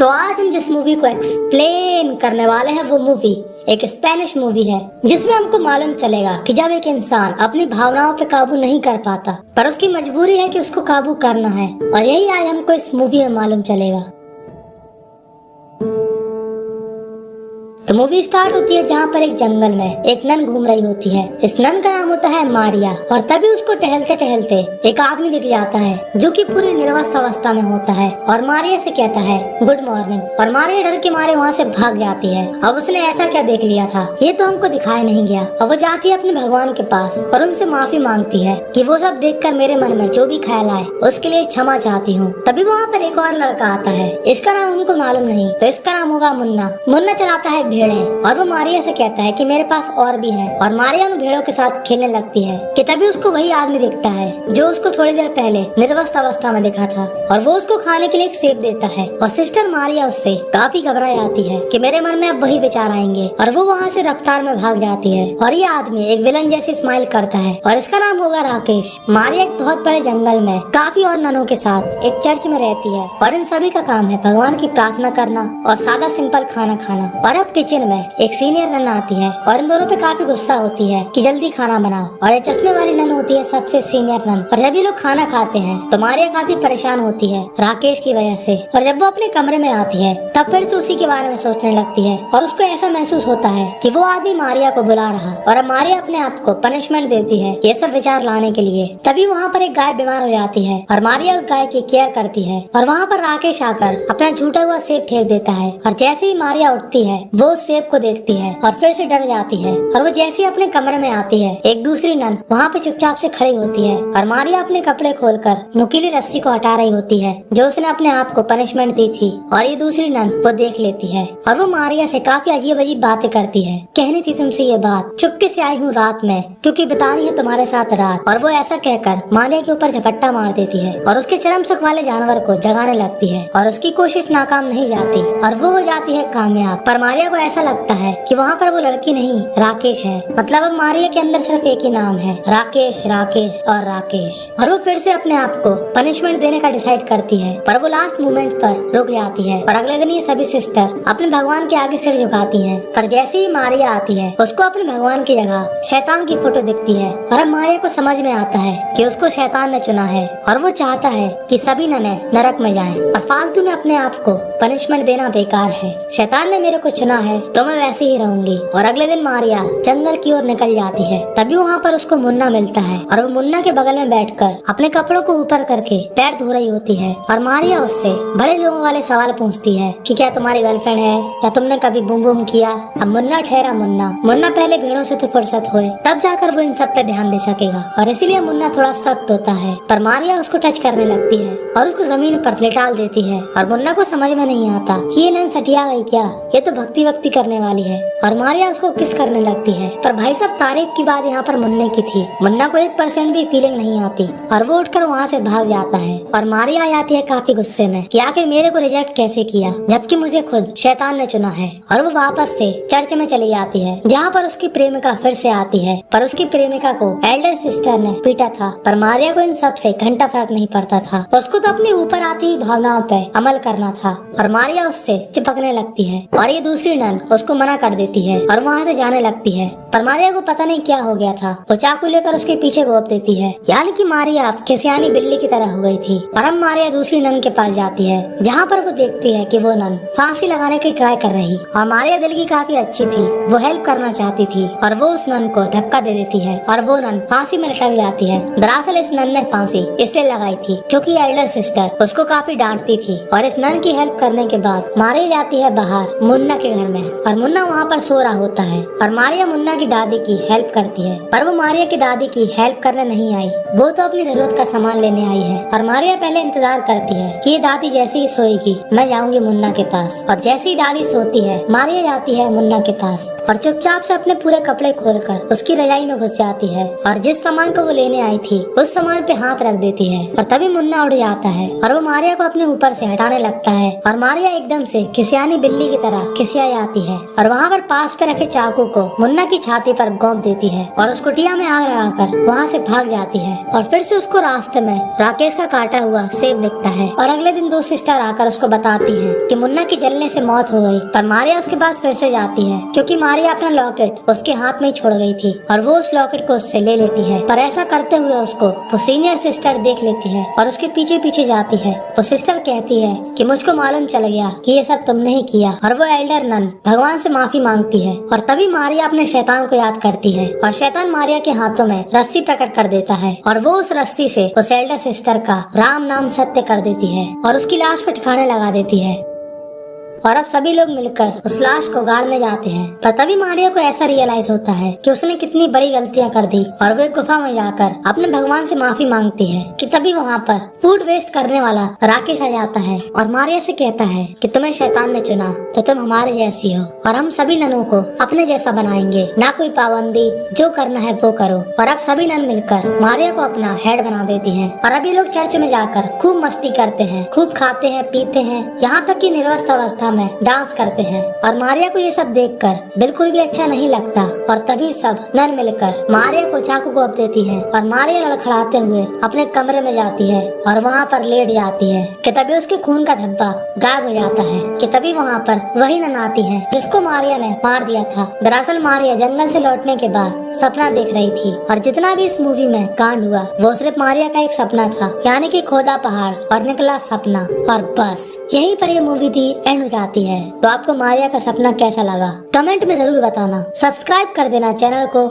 तो आज हम जिस मूवी को एक्सप्लेन करने वाले हैं वो मूवी एक स्पेनिश मूवी है, जिसमें हमको मालूम चलेगा कि जब एक इंसान अपनी भावनाओं पे काबू नहीं कर पाता पर उसकी मजबूरी है कि उसको काबू करना है, और यही आज हमको इस मूवी में मालूम चलेगा। तो मूवी स्टार्ट होती है जहाँ पर एक जंगल में एक नन घूम रही होती है। इस नन का नाम होता है मारिया, और तभी उसको टहलते टहलते एक आदमी दिख जाता है जो कि पूरी निर्वस्त अवस्था में होता है और मारिया से कहता है गुड मॉर्निंग, और मारिया डर के मारे वहाँ से भाग जाती है। अब उसने ऐसा क्या देख लिया था ये तो हमको दिखाया नहीं गया। अब वो जाती है अपने भगवान के पास और उनसे माफी मांगती है कि वो सब देखकर मेरे मन में जो भी ख्याल आए उसके लिए क्षमा चाहती हूँ। तभी वहाँ पर एक और लड़का आता है, इसका नाम हमको मालूम नहीं, तो इसका नाम होगा मुन्ना। मुन्ना चलाता है भेड़ें और वो मारिया से कहता है कि मेरे पास और भी है, और मारिया उन भेड़ों के साथ खेलने लगती है कि तभी उसको वही आदमी दिखता है जो उसको थोड़ी देर पहले निर्वस्त अवस्था में दिखा था, और वो उसको खाने के लिए एक सेब देता है। और सिस्टर मारिया उससे काफी घबराई आती है कि मेरे मन में अब वही विचार आएंगे, और वो वहाँ से रफ्तार में भाग जाती है। और ये आदमी एक विलन जैसी स्माइल करता है और इसका नाम होगा राकेश। मारिया एक बहुत बड़े जंगल में काफी और ननों के साथ एक चर्च में रहती है, और इन सभी का काम है भगवान की प्रार्थना करना और सादा सिंपल खाना खाना। और अब किचन में एक सीनियर नन आती है और इन दोनों पे काफी गुस्सा होती है कि जल्दी खाना बनाओ, और ये चश्मे वाली नन होती है सबसे सीनियर नन। और जब ये लोग खाना खाते हैं तो मारिया काफी परेशान होती है राकेश की वजह से, और जब वो अपने कमरे में आती है तब फिर से उसी के बारे में सोचने लगती है, और उसको ऐसा महसूस होता है कि वो आदमी मारिया को बुला रहा, और अब मारिया अपने आप को पनिशमेंट देती है ये सब विचार लाने के लिए। तभी वहाँ पर एक गाय बीमार हो जाती है और मारिया उस गाय की केयर करती है, और वहाँ पर राकेश आकर अपना झूठा हुआ सेब फेंक देता है, और जैसे ही मारिया उठती है वो उस सेब को देखती है और फिर से डर जाती है। और वो जैसे ही अपने कमरे में आती है एक दूसरी नन वहाँ पे चुपचाप से खड़ी होती है, और मारिया अपने कपड़े खोलकर नुकीली रस्सी को हटा रही होती है जो उसने अपने आप को पनिशमेंट दी थी, और ये दूसरी नन वो देख लेती है और वो मारिया से काफी अजीब अजीब बातें करती है। कहनी थी तुमसे ये बात, चुपके से आई हूँ रात में क्योंकि बितानी है तुम्हारे साथ रात। और वो ऐसा कहकर मारिया के ऊपर झपट्टा मार देती है और उसके चरम सुख वाले जानवर को जगाने लगती है, और उसकी कोशिश नाकाम नहीं जाती और वो हो जाती है कामयाब। पर मारिया को ऐसा लगता है कि वहाँ पर वो लड़की नहीं राकेश है, मतलब अब मारिया के अंदर सिर्फ एक ही नाम है राकेश, राकेश और राकेश। और वो फिर से अपने आप को पनिशमेंट देने का डिसाइड करती है, पर वो लास्ट मोमेंट पर रुक जाती है। और अगले दिन ये सभी सिस्टर अपने भगवान के आगे सिर झुकाती हैं, पर जैसे ही मारिया आती है उसको अपने भगवान की जगह शैतान की फोटो दिखती है, और अब मारिया को समझ में आता है कि उसको शैतान ने चुना है, और वो चाहता है कि सभी नने नरक में जाएं, और फालतू में अपने आप को पनिशमेंट देना बेकार है। शैतान ने मेरे को चुना है तो मैं वैसे ही रहूंगी। और अगले दिन मारिया जंगल की ओर निकल जाती है। तभी वहाँ पर उसको मुन्ना मिलता है, और वो मुन्ना के बगल में बैठकर अपने कपड़ों को ऊपर करके पैर धो रही होती है, और मारिया उससे बड़े लोगों वाले सवाल पूछती है कि क्या तुम्हारी गर्लफ्रेंड है या तुमने कभी बूम बूम किया। अब मुन्ना ठहरा मुन्ना पहले भेड़ों से तो फुर्सत होए तब जाकर वो इन सब पे ध्यान दे सकेगा, और इसीलिए मुन्ना थोड़ा सख्त होता है। पर मारिया उसको टच करने लगती है और उसको जमीन पर लेटाल देती है, और मुन्ना को समझ में नहीं आता कि ये नन सटिया गई क्या, ये तो भक्ति करने वाली है। और मारिया उसको किस करने लगती है, पर भाई साहब तारीफ की बात यहाँ पर मुन्ने की थी। मुन्ना को 1% भी फीलिंग नहीं आती, और वो उठकर वहाँ से भाग जाता है। और मारिया आ जाती है काफी गुस्से में कि आखिर मेरे को रिजेक्ट कैसे किया जबकि मुझे खुद शैतान ने चुना है। और वो वापस से चर्च में चली जाती है जहाँ पर उसकी प्रेमिका फिर से आती है, पर उसकी प्रेमिका को एल्डर सिस्टर ने पीटा था। पर मारिया को इन सब से घंटा फर्क नहीं पड़ता था, उसको तो अपनी ऊपर आती हुई भावनाओं पे अमल करना था। और मारिया उससे चिपकने लगती है, और ये दूसरी नन उसको मना कर देती है और वहाँ से जाने लगती है। पर मारिया को पता नहीं क्या हो गया था, वो चाकू लेकर उसके पीछे घोंप देती है, यानी कि मारिया अब खिसियानी बिल्ली की तरह हो गई थी। और अब मारिया दूसरी नन के पास जाती है जहाँ पर वो देखती है कि वो नन फांसी लगाने की ट्राई कर रही, और मारिया दिल की काफी अच्छी थी, वो हेल्प करना चाहती थी, और वो उस नन को धक्का दे देती है और वो नन फांसी में लटक जाती है। दरअसल इस नन ने फांसी इसलिए लगाई थी क्योंकि एल्डर सिस्टर उसको काफी डांटती थी, और इस नन की हेल्प करने के बाद मारिया जाती है बाहर मुन्ना के घर में, और मुन्ना वहाँ पर सो रहा होता है, और मारिया मुन्ना की दादी की हेल्प करती है। पर वो मारिया की दादी की हेल्प करने नहीं आई, वो तो अपनी जरूरत का सामान लेने आई है। और मारिया पहले इंतजार करती है कि ये दादी जैसे ही सोएगी मैं जाऊंगी मुन्ना के पास, और जैसे ही दादी सोती है मारिया जाती है मुन्ना के पास और चुपचाप से अपने पूरे कपड़े खोलकर उसकी रजाई में घुस जाती है, और जिस सामान को वो लेने आई थी उस सामान पे हाथ रख देती है, और तभी मुन्ना उड़ जाता है और वो मारिया को अपने ऊपर से हटाने लगता है, और मारिया एकदम से खिसियानी बिल्ली की तरह खिसिया जाती है और वहाँ पर पास पे रखे चाकू को मुन्ना की छाती पर घोंप देती है और उस कुटिया में आग लगाकर वहाँ से भाग जाती है। और फिर से उसको रास्ते में राकेश का काटा हुआ सेब दिखता है और अगले दिन 2 सिस्टर आकर उसको बताती है कि मुन्ना की जलने से मौत हो गई। पर मारिया उसके पास फिर से जाती है क्योंकि मारिया अपना लॉकेट उसके हाथ में ही छोड़ गई थी और वो उस लॉकेट को उससे ले लेती है। पर ऐसा करते हुए उसको वो सीनियर सिस्टर देख लेती है और उसके पीछे पीछे जाती है। वो सिस्टर कहती है कि मुझको मालूम चल गया कि ये सब तुमने ही किया और वो एल्डर नन भगवान से माफी मांगती है। और तभी मारिया अपने शैतान को याद करती है और शैतान मारिया के हाथों में रस्सी प्रकट कर देता है और वो उस रस्सी से उस एल्डर सिस्टर का राम नाम सत्य कर देती है और उसकी लाश को ठिकाने लगा देती है। और अब सभी लोग मिलकर उस लाश को गाड़ने जाते हैं। पर तभी मारिया को ऐसा रियलाइज होता है कि उसने कितनी बड़ी गलतियां कर दी और वो एक गुफा में जाकर अपने भगवान से माफी मांगती है कि तभी वहाँ पर फूड वेस्ट करने वाला राकेश आ जाता है और मारिया से कहता है कि तुम्हें शैतान ने चुना तो तुम हमारे जैसी हो और हम सभी ननों को अपने जैसा बनाएंगे, ना कोई पाबंदी, जो करना है वो करो। और अब सभी नन मिलकर मारिया को अपना हेड बना देती है और अभी लोग चर्च में जाकर खूब मस्ती करते हैं, खूब खाते हैं, पीते हैं, यहाँ तक कि निर्वस्त अवस्था में डांस करते हैं। और मारिया को ये सब देखकर बिल्कुल भी अच्छा नहीं लगता और तभी सब नन मिलकर मारिया को चाकू घोंप देती है और मारिया लड़खड़ाते हुए अपने कमरे में जाती है और वहाँ पर लेट जाती है कि तभी उसके खून का धब्बा गायब हो जाता है कि तभी वहाँ पर वही नन आती है जिसको मारिया ने मार दिया था। दरअसल मारिया जंगल से लौटने के बाद सपना देख रही थी और जितना भी इस मूवी में कांड हुआ वो सिर्फ मारिया का एक सपना था, यानी कि खोदा पहाड़ और निकला सपना। और बस यहीं पर ये मूवी थी एंड हो जाती है। तो आपको मारिया का सपना कैसा लगा कमेंट में जरूर बताना। सब्सक्राइब कर देना चैनल को।